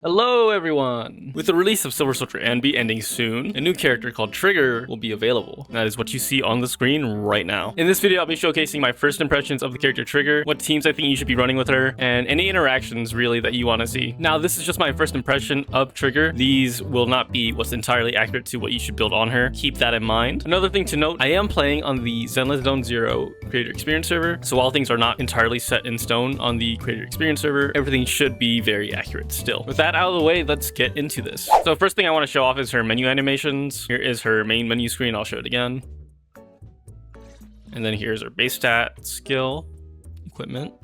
Hello everyone! With the release of Silver Soldier Anby ending soon, a new character called Trigger will be available. That is what you see on the screen right now. In this video, I'll be showcasing my first impressions of the character Trigger, what teams I think you should be running with her, and any interactions really that you want to see. Now, this is just my first impression of Trigger. These will not be what's entirely accurate to what you should build on her. Keep that in mind. Another thing to note, I am playing on the Zenless Zone 0 Creator Experience server, so while things are not entirely set in stone on the Creator Experience server, everything should be very accurate still. With that out of the way, let's get into this. So first thing I want to show off is her menu animations. Here is her main menu screen. I'll show it again. And then here's her base stat, skill, equipment.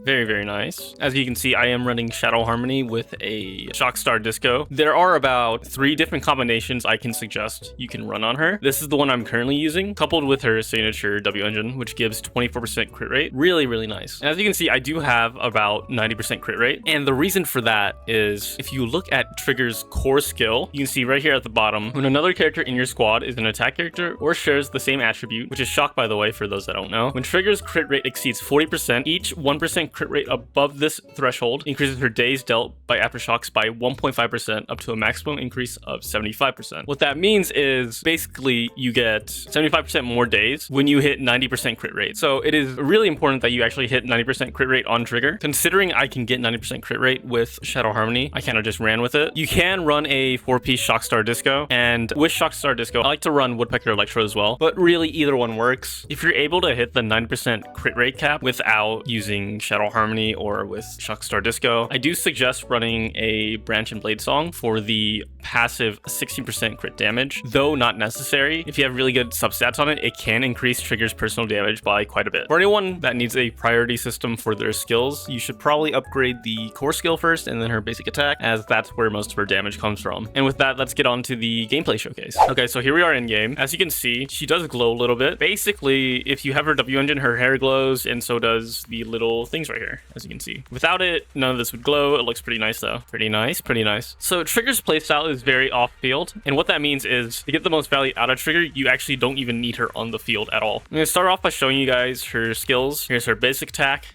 Very, very nice. As you can see, I am running Shadow Harmony with a Shockstar Disco. There are about 3 different combinations I can suggest you can run on her. This is the one I'm currently using, coupled with her signature W engine, which gives 24% crit rate. Really, really nice. And as you can see, I do have about 90% crit rate. And the reason for that is if you look at Trigger's core skill, you can see right here at the bottom, when another character in your squad is an attack character or shares the same attribute, which is Shock, by the way, for those that don't know. When Trigger's crit rate exceeds 40%, each 1% crit rate above this threshold increases her days dealt by aftershocks by 1.5% up to a maximum increase of 75%. What that means is basically you get 75% more days when you hit 90% crit rate. So it is really important that you actually hit 90% crit rate on Trigger. Considering I can get 90% crit rate with Shadow Harmony, I kind of just ran with it. You can run a 4-piece Shockstar Disco, and with Shockstar Disco, I like to run Woodpecker Electro as well, but really either one works. If you're able to hit the 90% crit rate cap without using Shadow Harmony or with Shockstar Disco, I do suggest running a Branch and Blade Song for the passive 16% crit damage, though not necessary. If you have really good substats on it, it can increase Trigger's personal damage by quite a bit. For anyone that needs a priority system for their skills, you should probably upgrade the core skill first and then her basic attack, as that's where most of her damage comes from. And with that, let's get on to the gameplay showcase. Okay, so here we are in game. As you can see, she does glow a little bit. Basically, if you have her W engine, her hair glows, and so does the little things right here, as you can see. Without it, none of this would glow. It looks pretty nice though. Pretty nice, pretty nice. So Trigger's playstyle is very off-field, and what that means is to get the most value out of Trigger, you actually don't even need her on the field at all. I'm gonna start off by showing you guys her skills. Here's her basic attack,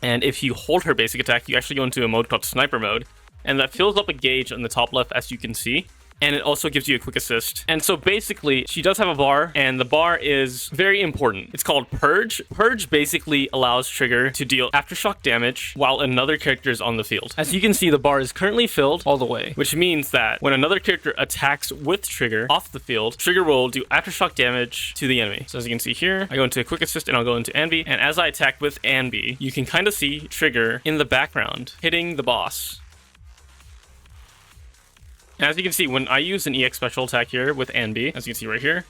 and if you hold her basic attack, you actually go into a mode called Sniper Mode, and that fills up a gauge on the top left, as you can see. And it also gives you a quick assist. And so basically, she does have a bar, and the bar is very important. It's called Purge. Purge basically allows Trigger to deal aftershock damage while another character is on the field. As you can see, the bar is currently filled all the way, which means that when another character attacks with Trigger off the field, Trigger will do aftershock damage to the enemy. So as you can see here, I go into a quick assist and I'll go into Anby. And as I attack with Anby, you can kind of see Trigger in the background hitting the boss. As you can see, when I use an EX special attack here with Anby, as you can see right here,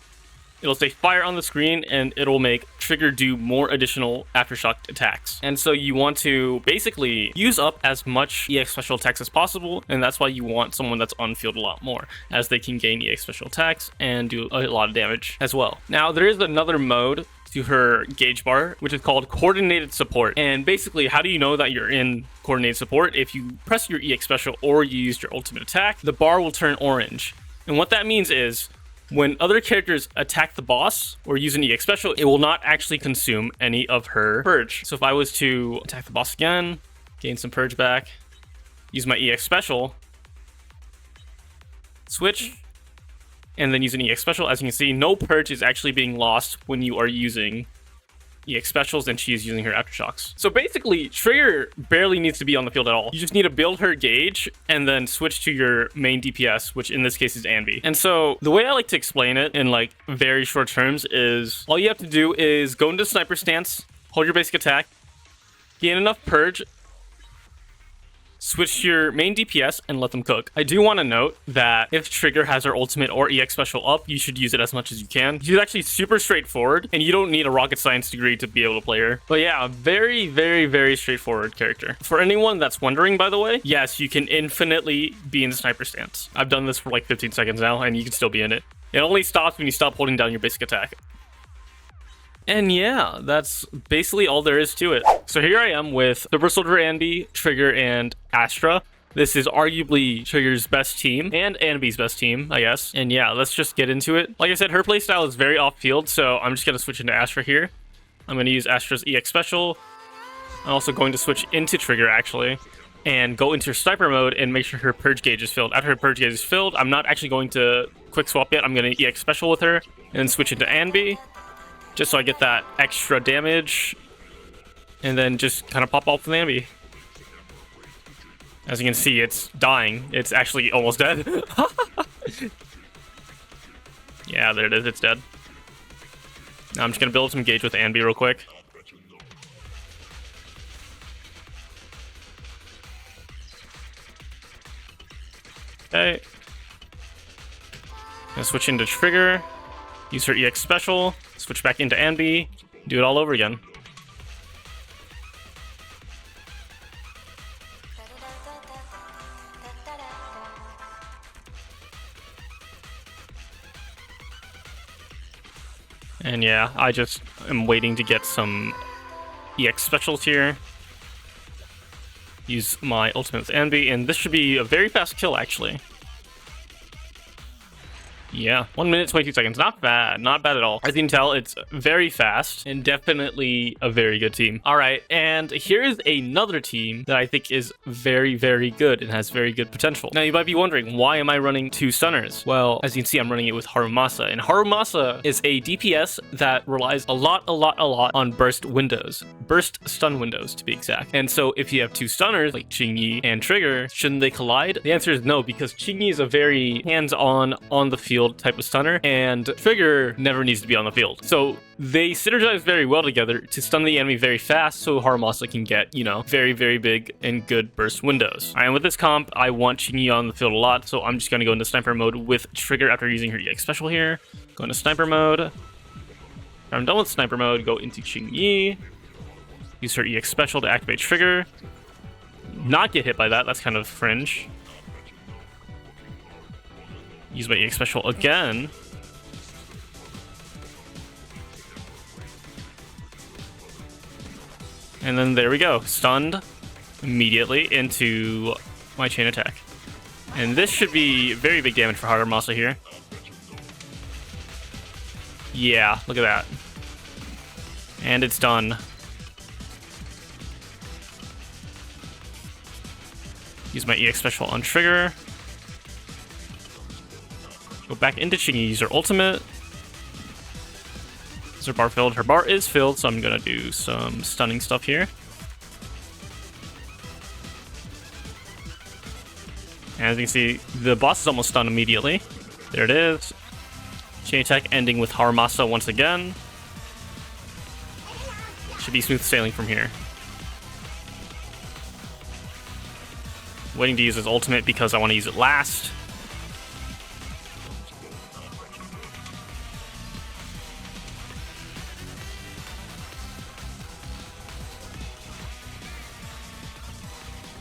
it'll say fire on the screen and it'll make Trigger do more additional aftershock attacks. And so you want to basically use up as much EX special attacks as possible, and that's why you want someone that's on field a lot more, as they can gain EX special attacks and do a lot of damage as well. Now, there is another mode to her gauge bar, which is called Coordinated Support. And basically, how do you know that you're in Coordinated Support? If you press your EX special or you used your ultimate attack, the bar will turn orange. And what that means is when other characters attack the boss or use an EX special, it will not actually consume any of her purge. So if I was to attack the boss again, gain some purge back, use my EX special, switch, and then use an EX special, as you can see, no purge is actually being lost when you are using EX specials and she is using her aftershocks. So basically, Trigger barely needs to be on the field at all. You just need to build her gauge and then switch to your main DPS, which in this case is Anby. And so the way I like to explain it in like very short terms is all you have to do is go into sniper stance, hold your basic attack, gain enough purge, switch to your main DPS and let them cook. I do want to note that if Trigger has her ultimate or EX special up, you should use it as much as you can. She's actually super straightforward, and you don't need a rocket science degree to be able to play her. But yeah, very, very, very straightforward character. For anyone that's wondering, by the way, yes, you can infinitely be in sniper stance. I've done this for like 15 seconds now, and you can still be in it. It only stops when you stop holding down your basic attack. And yeah, that's basically all there is to it. So here I am with Silver Soldier Anby, Trigger, and Astra. This is arguably Trigger's best team, and Anby's best team, I guess. And yeah, let's just get into it. Like I said, her playstyle is very off-field, so I'm just going to switch into Astra here. I'm going to use Astra's EX special. I'm also going to switch into Trigger, actually. and go into sniper mode and make sure her purge gauge is filled. After her purge gauge is filled, I'm not actually going to quick swap yet. I'm going to EX special with her and then switch into Anby, just so I get that extra damage, and then just kind of pop off with Anby. As you can see, it's dying. It's actually almost dead. Yeah, there it is. It's dead. Now I'm just going to build some gauge with Anby real quick. Okay. Gonna switch into Trigger. Use her EX special. Switch back into Anby. Do it all over again. And yeah, I just am waiting to get some EX specials here. Use my ultimate with Anby, and this should be a very fast kill, actually. Yeah, 1 minute, 22 seconds. Not bad. Not bad at all. As you can tell, it's very fast and definitely a very good team. All right, and here's another team that I think is very, very good and has very good potential. Now, you might be wondering, why am I running 2 stunners? Well, as you can see, I'm running it with Harumasa, and Harumasa is a DPS that relies a lot on burst windows. Burst stun windows, to be exact. And so if you have 2 stunners, like Qingyi and Trigger, shouldn't they collide? The answer is no, because Qingyi is a very hands-on, on the field type of stunner, and Trigger never needs to be on the field. So they synergize very well together to stun the enemy very fast, so Harumasa can get, you know, very, very big and good burst windows. And with this comp, I want Qingyi on the field a lot, so I'm just going to go into sniper mode with Trigger after using her EX special here. Go into sniper mode. After I'm done with sniper mode, go into Qingyi. Use her EX special to activate Trigger. Not get hit by that, that's kind of fringe. Use my EX special again. And then there we go. Stunned immediately into my chain attack. And this should be very big damage for Harumasa here. Yeah, look at that. And it's done. Use my EX special on Trigger. Go back into Qingyi, use her ultimate. Is her bar filled? Her bar is filled, so I'm gonna do some stunning stuff here. And as you can see, the boss is almost stunned immediately. There it is. Chain attack ending with Harumasa once again. Should be smooth sailing from here. Waiting to use his ultimate because I want to use it last.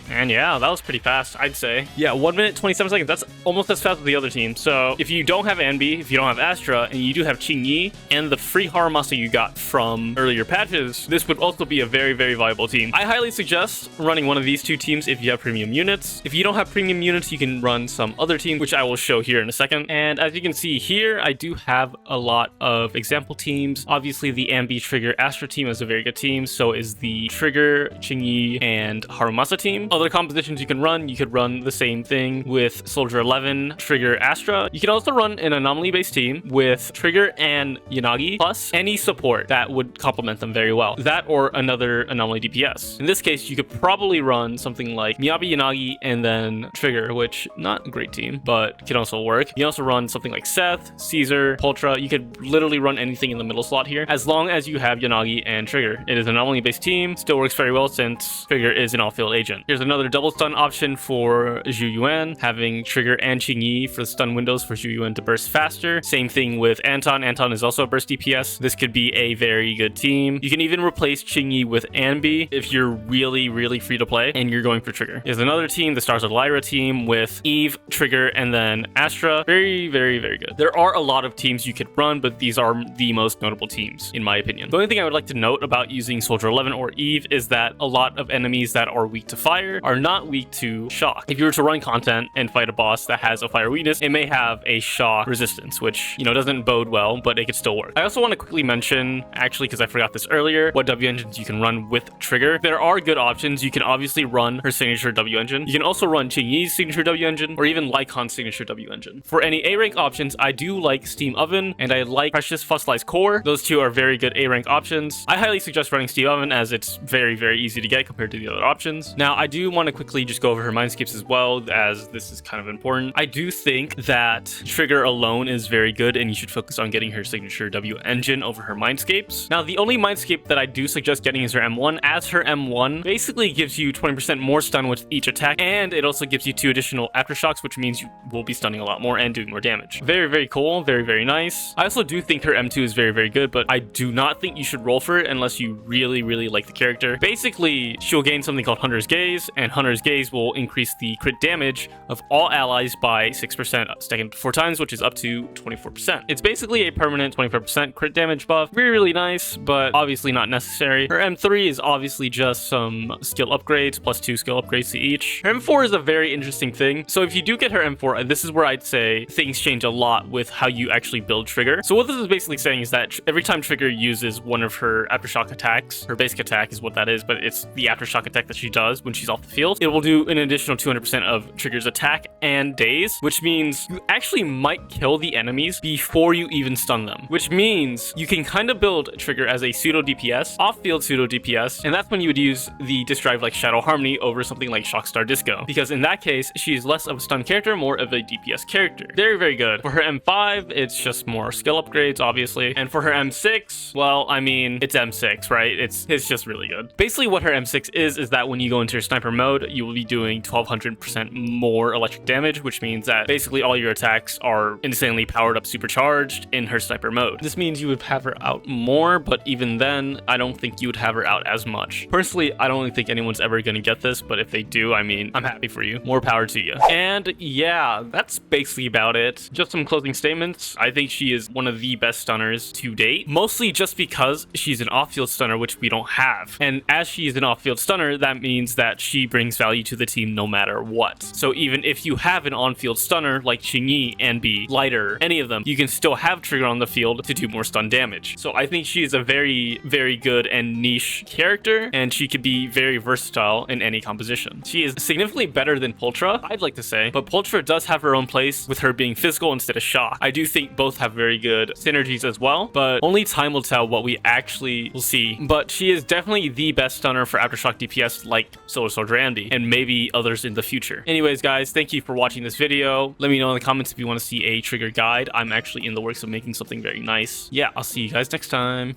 And yeah, that was pretty fast, I'd say. Yeah, 1 minute, 27 seconds. That's almost as fast as the other team. So if you don't have Anby, if you don't have Astra, and you do have Qingyi, and the free Harumasa you got from earlier patches, this would also be a very, very viable team. I highly suggest running one of these 2 teams if you have premium units. If you don't have premium units, you can run some other team, which I will show here in a second. And as you can see here, I do have a lot of example teams. Obviously, the Anby, Trigger, Astra team is a very good team. So is the Trigger, Qingyi, and Harumasa team. Other compositions you can run, you could run the same thing with Soldier 11, Trigger, Astra. You can also run an anomaly-based team with Trigger and Yanagi, plus any support that would complement them very well. That or another anomaly DPS. In this case, you could probably run something like Miyabi, Yanagi, and then Trigger, which not a great team, but can also work. You can also run something like Seth, Caesar, Pultra. You could literally run anything in the middle slot here, as long as you have Yanagi and Trigger. It is an anomaly-based team, still works very well since Trigger is an all-field agent. Here's another double stun option for Zhu Yuan, having Trigger and Qingyi for the stun windows for Zhu Yuan to burst faster. Same thing with Anton. Anton is also a burst DPS. This could be a very good team. You can even replace Qingyi with Anby if you're really, really free to play and you're going for Trigger. There's another team, the Stars of Lyra team, with Eve, Trigger, and then Astra. Very, very, very good. There are a lot of teams you could run, but these are the most notable teams, in my opinion. The only thing I would like to note about using Soldier 11 or Eve is that a lot of enemies that are weak to fire are are not weak to shock. If you were to run content and fight a boss that has a fire weakness, it may have a shock resistance, which, you know, doesn't bode well, but it could still work. I also want to quickly mention, actually, because I forgot this earlier, what W engines you can run with Trigger. There are good options. You can obviously run her signature W engine. You can also run Qingyi's signature W engine, or even Lycon's signature W engine. For any A rank options, I do like Steam Oven, and I like Precious Fossilized Core. Those two are very good A rank options. I highly suggest running Steam Oven, as it's very, very easy to get compared to the other options. Now, I do want to quickly just go over her Mindscapes as well, as this is kind of important. I do think that Trigger alone is very good, and you should focus on getting her signature W engine over her Mindscapes. Now, the only Mindscape that I do suggest getting is her M1, as her M1 basically gives you 20% more stun with each attack, and it also gives you 2 additional aftershocks, which means you will be stunning a lot more and doing more damage. Very, very cool. Very, very nice. I also do think her M2 is very, very good, but I do not think you should roll for it unless you really, really like the character. Basically, she'll gain something called Hunter's Gaze, and Hunter's Gaze will increase the crit damage of all allies by 6%, stacking 4 times, which is up to 24%. It's basically a permanent 25% crit damage buff. Really, really nice, but obviously not necessary. Her M3 is obviously just some skill upgrades, plus 2 skill upgrades to each. Her M4 is a very interesting thing. So if you do get her M4, this is where I'd say things change a lot with how you actually build Trigger. So what this is basically saying is that every time Trigger uses one of her aftershock attacks, her basic attack is what that is, but it's the aftershock attack that she does when she's off the field, it will do an additional 200% of Trigger's attack and daze, which means you actually might kill the enemies before you even stun them, which means you can kind of build Trigger as a pseudo DPS, off-field pseudo DPS, and that's when you would use the disc drive like Shadow Harmony over something like Shockstar Disco, because in that case, she's less of a stun character, more of a DPS character. Very, very good. For her M5, it's just more skill upgrades, obviously, and for her M6, well, I mean, it's M6, right? It's just really good. Basically, what her M6 is that when you go into your sniper mode, you will be doing 1200% more electric damage, which means that basically all your attacks are insanely powered up, supercharged in her sniper mode. This means you would have her out more, but even then, I don't think you would have her out as much. Personally, I don't really think anyone's ever going to get this, but if they do, I mean, I'm happy for you. More power to you. And yeah, that's basically about it. Just some closing statements. I think she is one of the best stunners to date, mostly just because she's an off-field stunner, which we don't have. And as she is an off-field stunner, that means that she brings value to the team no matter what. So even if you have an on-field stunner like Qingyi, Anby, Lighter, any of them, you can still have Trigger on the field to do more stun damage. So I think she is a very, very good and niche character, and she could be very versatile in any composition. She is significantly better than Pultra, I'd like to say, but Pultra does have her own place with her being physical instead of shock. I do think both have very good synergies as well, but only time will tell what we actually will see. But she is definitely the best stunner for aftershock DPS like Solar Soldier Anby, and maybe others in the future. Anyways, guys, thank you for watching this video. Let me know in the comments if you want to see a Trigger guide. I'm actually in the works of making something very nice. Yeah, I'll see you guys next time.